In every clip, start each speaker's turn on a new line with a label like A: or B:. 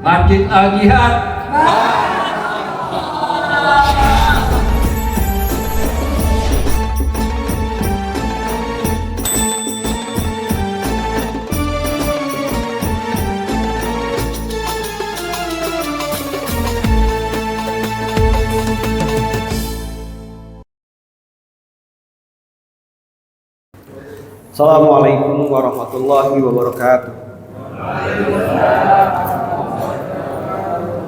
A: Masjid Al-Jihad.
B: Assalamualaikum warahmatullahi wabarakatuh.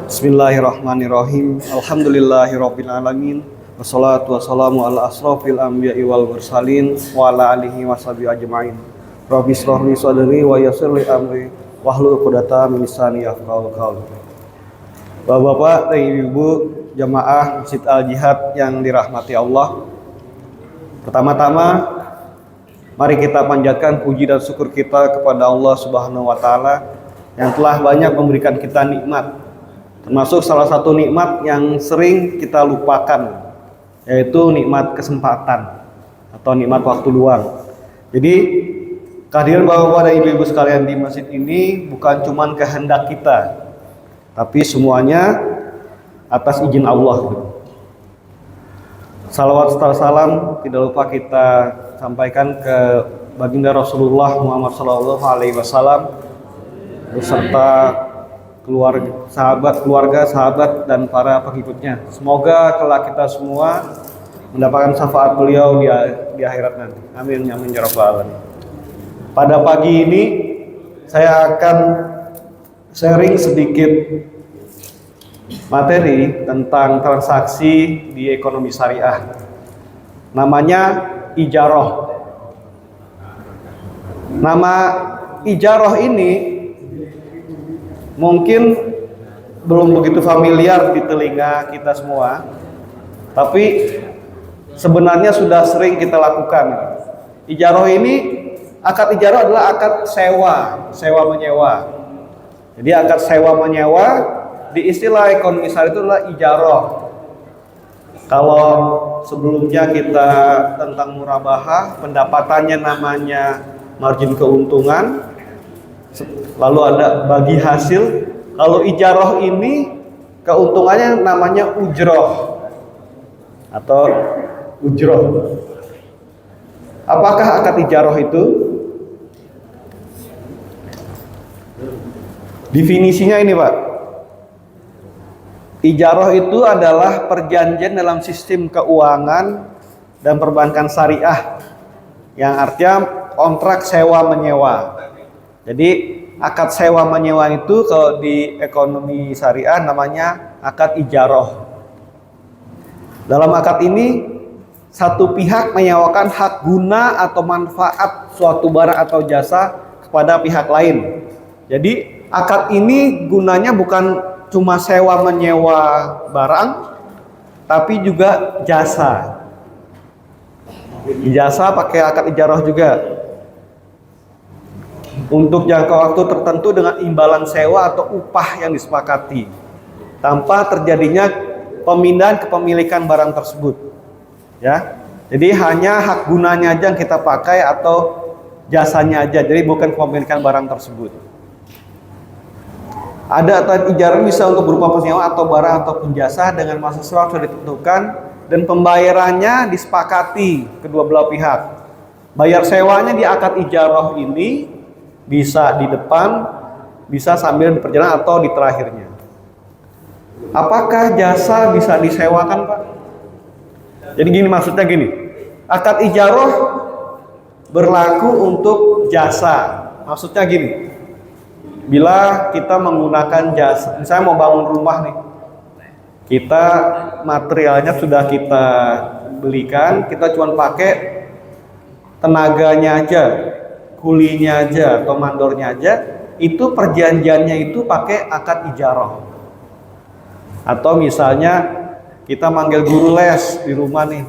B: Bismillahirrahmanirrahim. Alhamdulillahirabbil alamin. Wassalatu wassalamu ala asrofil anbiya'i wal mursalin wa ala alihi washabihi ajmain. Rabbi shrah li sadri wa yassir li amri wahlul 'uqdatam min lisani yafqahu qawli. Bapak-bapak dan ibu jamaah Masjid Al-Jihad yang dirahmati Allah. Pertama-tama mari kita panjatkan puji dan syukur kita kepada Allah Subhanahu wa taala yang telah banyak memberikan kita nikmat. Termasuk salah satu nikmat yang sering kita lupakan, yaitu nikmat kesempatan atau nikmat waktu luang. Jadi kehadiran Bapak-bapak dan Ibu-ibu sekalian di masjid ini bukan cuma kehendak kita, tapi semuanya atas izin Allah. Salawat serta salam tidak lupa kita sampaikan ke baginda Rasulullah Muhammad SAW beserta keluarga, sahabat dan para pengikutnya. Semoga kelak kita semua mendapatkan syafaat beliau di akhirat nanti. Amin amin ya rabbal alamin. Pada pagi ini saya akan sharing sedikit materi tentang transaksi di ekonomi syariah. Namanya ijarah. Nama ijarah ini mungkin belum begitu familiar di telinga kita semua, tapi sebenarnya sudah sering kita lakukan. Ijarah ini, akad ijarah adalah akad sewa menyewa. Jadi akad sewa menyewa di istilah ekonomi syariah itu adalah ijarah. Kalau sebelumnya kita tentang murabahah, pendapatannya namanya margin keuntungan, lalu ada bagi hasil. Kalau ijarah ini keuntungannya namanya ujroh atau ujroh. Apakah akad ijarah itu? Definisinya ini Pak. Ijarah itu adalah perjanjian dalam sistem keuangan dan perbankan syariah yang artinya kontrak sewa menyewa. Jadi akad sewa menyewa itu kalau di ekonomi syariah namanya akad ijarah. Dalam akad ini satu pihak menyewakan hak guna atau manfaat suatu barang atau jasa kepada pihak lain. Jadi akad ini gunanya bukan cuma sewa menyewa barang, tapi juga jasa. Jasa pakai akad ijarah juga. Untuk jangka waktu tertentu dengan imbalan sewa atau upah yang disepakati, tanpa terjadinya pemindahan kepemilikan barang tersebut. Ya, jadi hanya hak gunanya aja yang kita pakai atau jasanya aja, jadi bukan kepemilikan barang tersebut. Ada atau ijarah bisa untuk berupa penyewa atau barang ataupun jasa dengan masa sewa sudah ditentukan dan pembayarannya disepakati kedua belah pihak. Bayar sewanya di akad ijarah ini bisa di depan, bisa sambil di perjalanan atau di terakhirnya. Apakah jasa bisa disewakan, Pak? Jadi gini, maksudnya gini. Akad ijarah berlaku untuk jasa. Maksudnya gini. Bila kita menggunakan jasa, misalnya mau bangun rumah nih, kita materialnya sudah kita belikan, kita cuma pakai tenaganya aja, kulinya aja, atau mandornya aja, itu perjanjiannya itu pakai akad ijarah. Atau misalnya kita manggil guru les di rumah nih,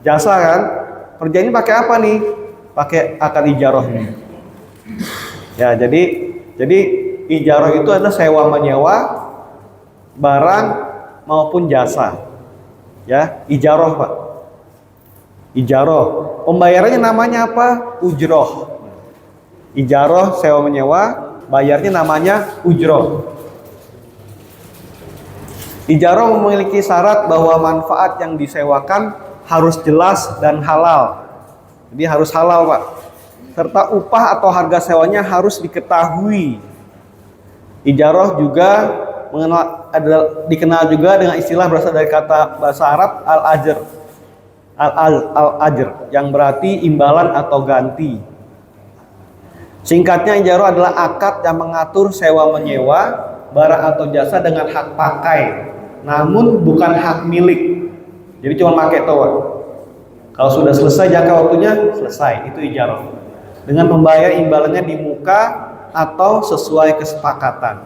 B: jasa kan, perjanjiannya pakai apa nih? Pakai akad ijarah nih. Ya, jadi ijarah itu adalah sewa menyewa barang maupun jasa. Ya, ijarah Pak. Ijarah. Pembayarannya namanya apa? Ujroh. Ijarah sewa menyewa, bayarnya namanya ujroh. Ijarah memiliki syarat bahwa manfaat yang disewakan harus jelas dan halal. Jadi harus halal, Pak. Serta upah atau harga sewanya harus diketahui. Ijarah juga dikenal juga dengan istilah berasal dari kata bahasa Arab al-ajr. Al-ajr yang berarti imbalan atau ganti. Singkatnya, ijarah adalah akad yang mengatur sewa menyewa barang atau jasa dengan hak pakai, namun bukan hak milik. Jadi cuma pakai toa. Kalau sudah selesai jangka waktunya, selesai. Itu ijarah. Dengan membayar imbalannya di muka atau sesuai kesepakatan.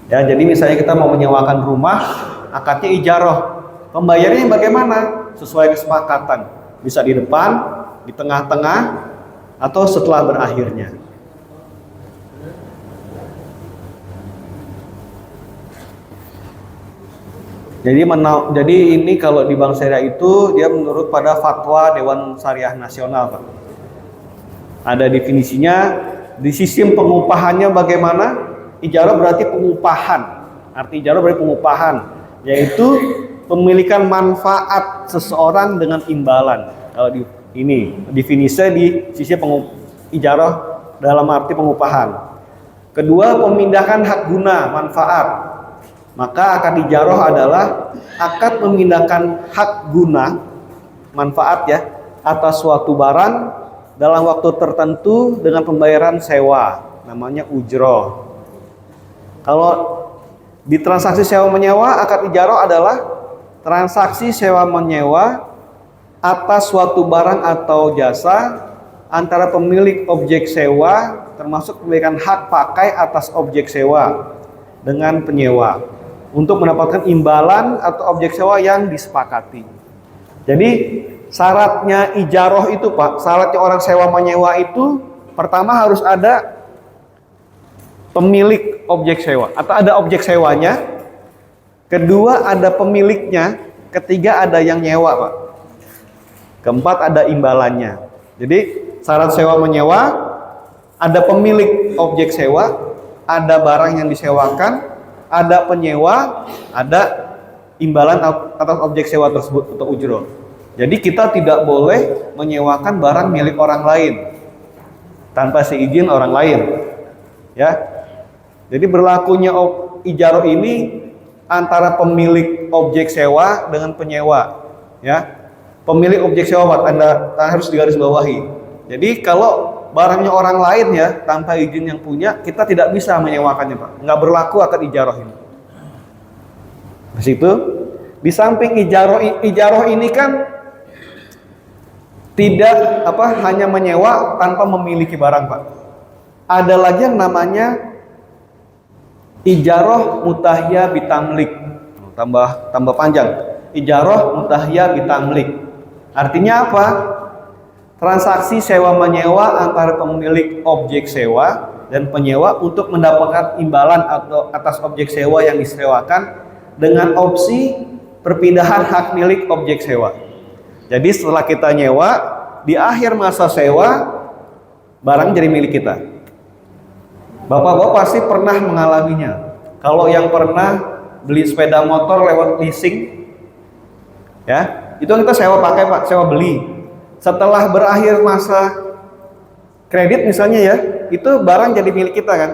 B: Ya, jadi misalnya kita mau menyewakan rumah, akadnya ijarah. Pembayarannya bagaimana? Sesuai kesepakatan. Bisa di depan, di tengah-tengah, atau setelah berakhirnya. Jadi ini kalau di Bank Syariah itu dia menurut pada fatwa Dewan Syariah Nasional, Pak. Ada definisinya di sistem pengupahannya bagaimana? Ijarah berarti pengupahan. Arti ijarah berarti pengupahan, yaitu pemilikan manfaat seseorang dengan imbalan. Kalau ini definisinya di sisi ijarah dalam arti pengupahan. Kedua, pemindahan hak guna manfaat. Maka akad ijarah adalah akad memindahkan hak guna manfaat ya atas suatu barang dalam waktu tertentu dengan pembayaran sewa, namanya ujroh. Kalau di transaksi sewa menyewa, akad ijarah adalah transaksi sewa menyewa atas suatu barang atau jasa antara pemilik objek sewa termasuk pemilikan hak pakai atas objek sewa dengan penyewa untuk mendapatkan imbalan atau objek sewa yang disepakati. Jadi syaratnya ijarah itu, Pak, syaratnya orang sewa menyewa itu pertama harus ada pemilik objek sewa atau ada objek sewanya. Kedua ada pemiliknya. Ketiga ada yang nyewa, Pak. Keempat ada imbalannya. Jadi syarat sewa menyewa, ada pemilik objek sewa, ada barang yang disewakan, ada penyewa, ada imbalan atas objek sewa tersebut untuk ujroh. Jadi kita tidak boleh menyewakan barang milik orang lain tanpa seizin orang lain. Ya. Jadi berlakunya ijarah ini antara pemilik objek sewa dengan penyewa. Ya. Pemilik objek sewa, Anda harus digarisbawahi. Jadi kalau barangnya orang lain ya tanpa izin yang punya, kita tidak bisa menyewakannya, Pak. Nggak berlaku akad ijarah ini. Di situ, di samping ijarah ini kan tidak hanya menyewa tanpa memiliki barang, Pak. Ada lagi yang namanya ijarah mutahya bitamlik. Tambah panjang. Ijarah mutahya bitamlik. Artinya apa? Transaksi sewa menyewa antara pemilik objek sewa dan penyewa untuk mendapatkan imbalan atau atas objek sewa yang disewakan dengan opsi perpindahan hak milik objek sewa. Jadi setelah kita nyewa, di akhir masa sewa barang jadi milik kita. Bapak-bapak pasti pernah mengalaminya. Kalau yang pernah beli sepeda motor lewat leasing, ya itu kita sewa pakai, Pak, sewa beli. Setelah berakhir masa kredit misalnya ya, itu barang jadi milik kita kan.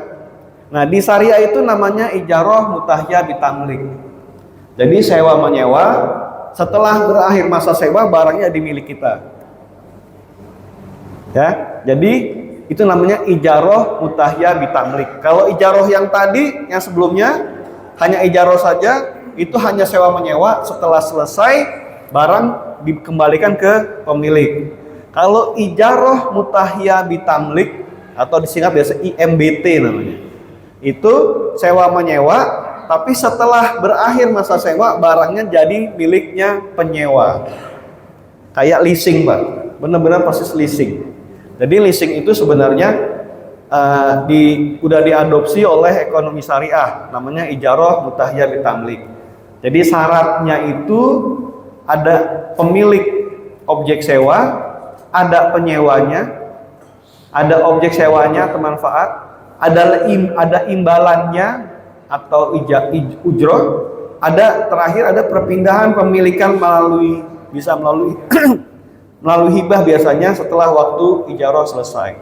B: Nah di syariah itu namanya ijarah mutahya bitamlik. Jadi sewa menyewa, setelah berakhir masa sewa barangnya jadi milik kita. Ya, jadi itu namanya ijarah mutahya bitamlik. Kalau ijarah yang tadi, yang sebelumnya hanya ijarah saja, itu hanya sewa menyewa. Setelah selesai barang dikembalikan ke pemilik. Kalau ijarah mutahya bitamlik atau disingkat biasa IMBT namanya, itu sewa menyewa, tapi setelah berakhir masa sewa barangnya jadi miliknya penyewa. Kayak leasing, Pak, benar-benar persis leasing. Jadi leasing itu sebenarnya udah diadopsi oleh ekonomi syariah, namanya ijarah mutahya bitamlik. Jadi syaratnya itu ada pemilik objek sewa, ada penyewanya, ada objek sewanya atau manfaat, ada imbalannya atau ujroh, Terakhir ada perpindahan pemilikan melalui melalui hibah biasanya setelah waktu ijarah selesai.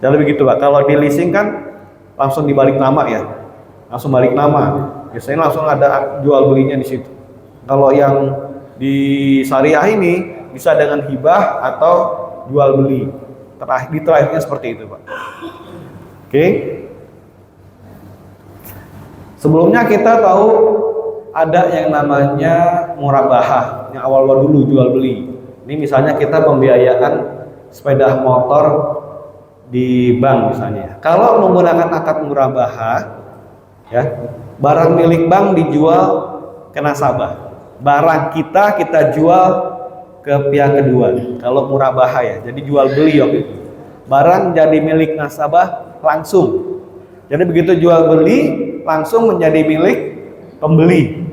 B: Jadi begitu Pak. Kalau di leasing kan langsung dibalik nama ya, langsung balik nama. Biasanya langsung ada jual belinya di situ. Kalau yang di syariah ini bisa dengan hibah atau jual beli. Terakhirnya seperti itu Pak. Oke. Sebelumnya kita tahu ada yang namanya murabahah, yang awal dulu jual beli. Ini misalnya kita pembiayaan sepeda motor di bank misalnya. Kalau menggunakan akad murabahah, ya, barang milik bank dijual ke nasabah. Barang kita jual ke pihak kedua. Kalau murabahah ya, jadi jual beli waktu itu. Barang jadi milik nasabah langsung. Jadi begitu jual beli langsung menjadi milik pembeli.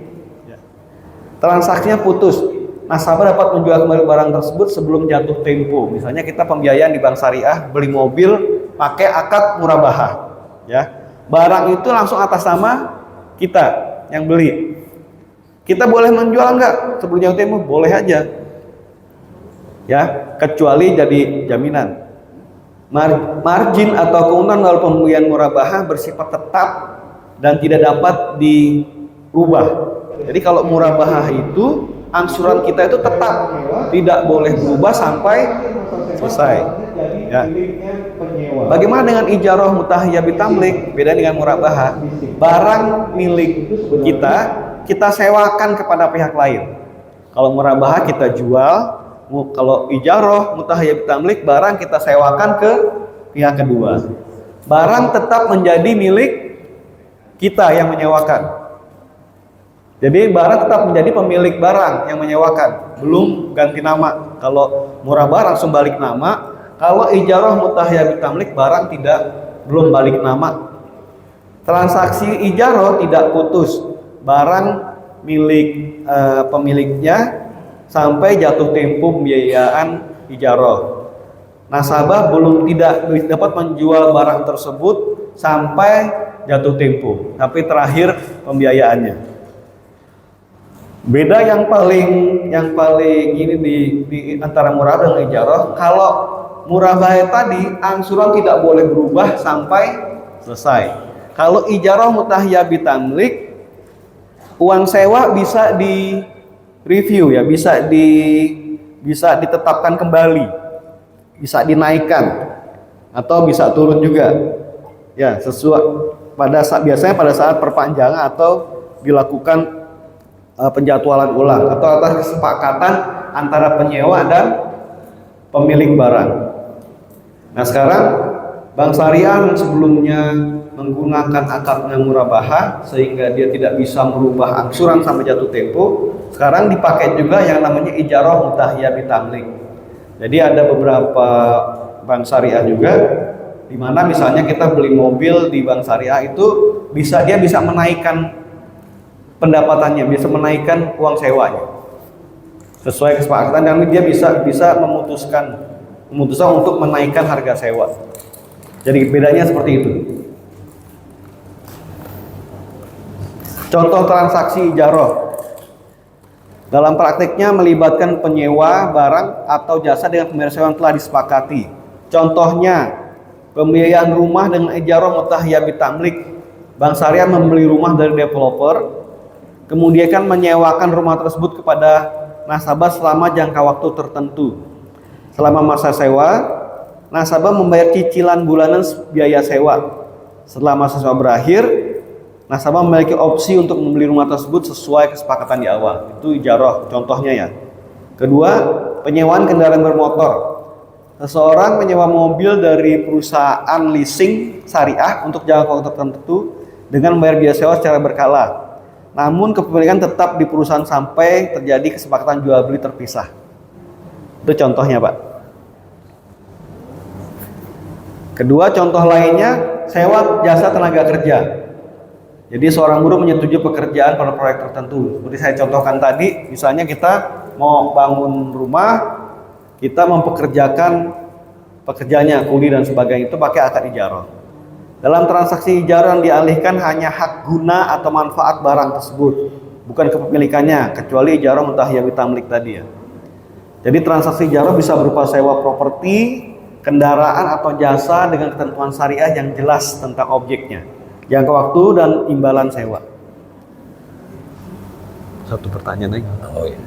B: Transaksinya putus. Nasabah dapat menjual kembali barang tersebut sebelum jatuh tempo. Misalnya kita pembiayaan di bank syariah beli mobil pakai akad murabahah, ya. Barang itu langsung atas nama kita yang beli. Kita boleh menjual enggak sebelum jatuh tempo? Boleh aja. Ya, kecuali jadi jaminan. Margin atau keuntungan dalam pembelian murabahah bersifat tetap dan tidak dapat dirubah. Jadi kalau murabahah itu angsuran kita itu tetap, tidak boleh berubah sampai selesai. Ya. Bagaimana dengan ijarah mutahiyah bitamlik? Beda dengan murabahah. Barang milik kita sewakan kepada pihak lain. Kalau murabahah kita jual, kalau ijarah mutahiyah bitamlik barang kita sewakan ke pihak kedua. Barang tetap menjadi milik kita yang menyewakan. Jadi barang tetap menjadi pemilik barang yang menyewakan, belum ganti nama. Kalau murabahah langsung balik nama. Kalau ijarah mutahiyah bitamlik barang belum balik nama. Transaksi ijarah tidak putus, barang milik pemiliknya sampai jatuh tempo pembiayaan ijarah. Nasabah belum tidak dapat menjual barang tersebut sampai jatuh tempo, tapi terakhir pembiayaannya. Beda yang paling ini di antara murabahah dan ijarah. Kalau murabahah tadi angsuran tidak boleh berubah sampai selesai. Kalau ijarah mutahiyah bitamlik, uang sewa bisa di review ya, bisa ditetapkan kembali, bisa dinaikkan atau bisa turun juga. Ya, sesuai biasanya pada saat perpanjangan atau dilakukan penjadwalan ulang atau atas kesepakatan antara penyewa dan pemilik barang. Nah sekarang bank syariah yang sebelumnya menggunakan akadnya murabahah sehingga dia tidak bisa merubah angsuran sampai jatuh tempo, sekarang dipakai juga yang namanya ijarah mutahiyah bitamlik. Jadi ada beberapa bank syariah juga di mana misalnya kita beli mobil di bank syariah itu dia bisa menaikkan pendapatannya, bisa menaikkan uang sewanya sesuai kesepakatan, dan dia bisa memutuskan untuk menaikkan harga sewa. Jadi bedanya seperti itu. Contoh transaksi ijarah dalam praktiknya melibatkan penyewa barang atau jasa dengan pembayar sewa yang telah disepakati. Contohnya pembiayaan rumah dengan ijarah mutahiyah bitamlik. Bank syariah membeli rumah dari developer, kemudian kan menyewakan rumah tersebut kepada nasabah selama jangka waktu tertentu. Selama masa sewa, nasabah membayar cicilan bulanan biaya sewa. Setelah masa sewa berakhir, nasabah memiliki opsi untuk membeli rumah tersebut sesuai kesepakatan di awal. Itu ijarah contohnya ya. Kedua, penyewaan kendaraan bermotor. Seseorang menyewa mobil dari perusahaan leasing syariah untuk jangka waktu tertentu dengan membayar biaya sewa secara berkala. Namun kepemilikan tetap di perusahaan sampai terjadi kesepakatan jual beli terpisah. Itu contohnya Pak. Kedua, contoh lainnya sewa jasa tenaga kerja. Jadi seorang buruh menyetujui pekerjaan pada proyek tertentu. Seperti saya contohkan tadi, misalnya kita mau bangun rumah, kita mempekerjakan pekerjanya, kuli dan sebagainya, itu pakai akad ijarah. Dalam transaksi ijarah yang dialihkan hanya hak guna atau manfaat barang tersebut, bukan kepemilikannya, kecuali ijarah mutahiyah bitamlik tadi ya. Jadi transaksi ijarah bisa berupa sewa properti, kendaraan atau jasa dengan ketentuan syariah yang jelas tentang objeknya, jangka waktu dan imbalan sewa. Satu pertanyaan lagi. Oh iya.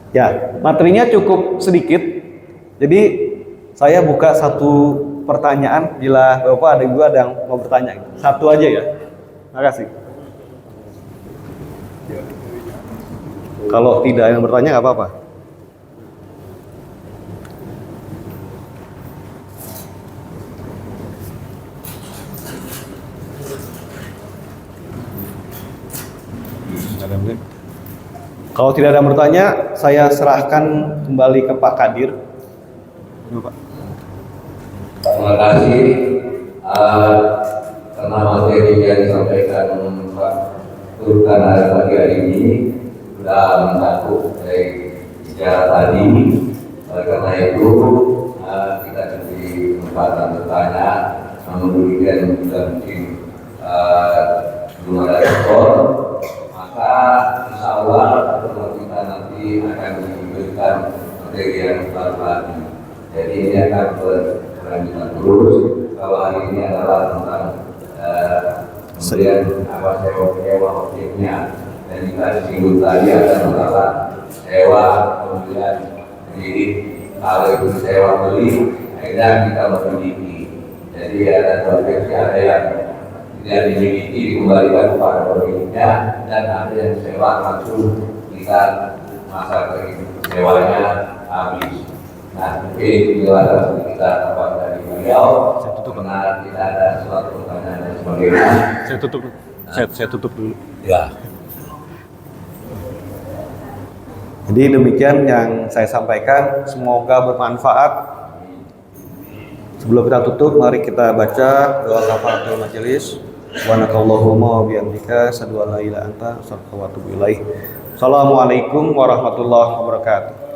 B: Ya, materinya cukup sedikit. Jadi saya buka satu pertanyaan, bila Bapak ada juga ada yang mau bertanya. Satu aja ya. Terima kasih. Kalau tidak yang bertanya nggak apa-apa. Kalau tidak ada yang bertanya, saya serahkan kembali ke Pak Kadir. Pak.
A: Terima kasih karena materi yang disampaikan Pak Turkan hari ini sudah mencakup dari sejarah tadi. Karena itu kita diberi kesempatan bertanya, namun demikian juga mungkin belum ada respon, maka insya Allah kita nanti akan diberikan materi yang baru lagi. Jadi ini akan berlanjutan terus. Kalau hari ini adalah tentang kemudian apa sewa objeknya, dan kita disinggung tadi ada masalah sewa kemudian sendiri. Kalau itu sewa beli, akhirnya kita memiliki. Jadi ada objeknya, ada yang tidak dimiliki dikembalikan kepada pemiliknya, dan ada yang sewa langsung kita masa sewanya habis. Nah, ini juga kita dapat dari beliau.
B: Saya tutup.
A: Karena tidak ada suatu pertanyaan dan sebagainya.
B: Saya tutup dulu.
A: Ya.
B: Jadi demikian yang saya sampaikan. Semoga bermanfaat. Sebelum kita tutup, mari kita baca doa kafaratul majelis. Subhanakallahumma wa bihamdika asyhadu an la ilaha illa anta astaghfiruka wa atubu ilaik. Assalamualaikum warahmatullahi wabarakatuh.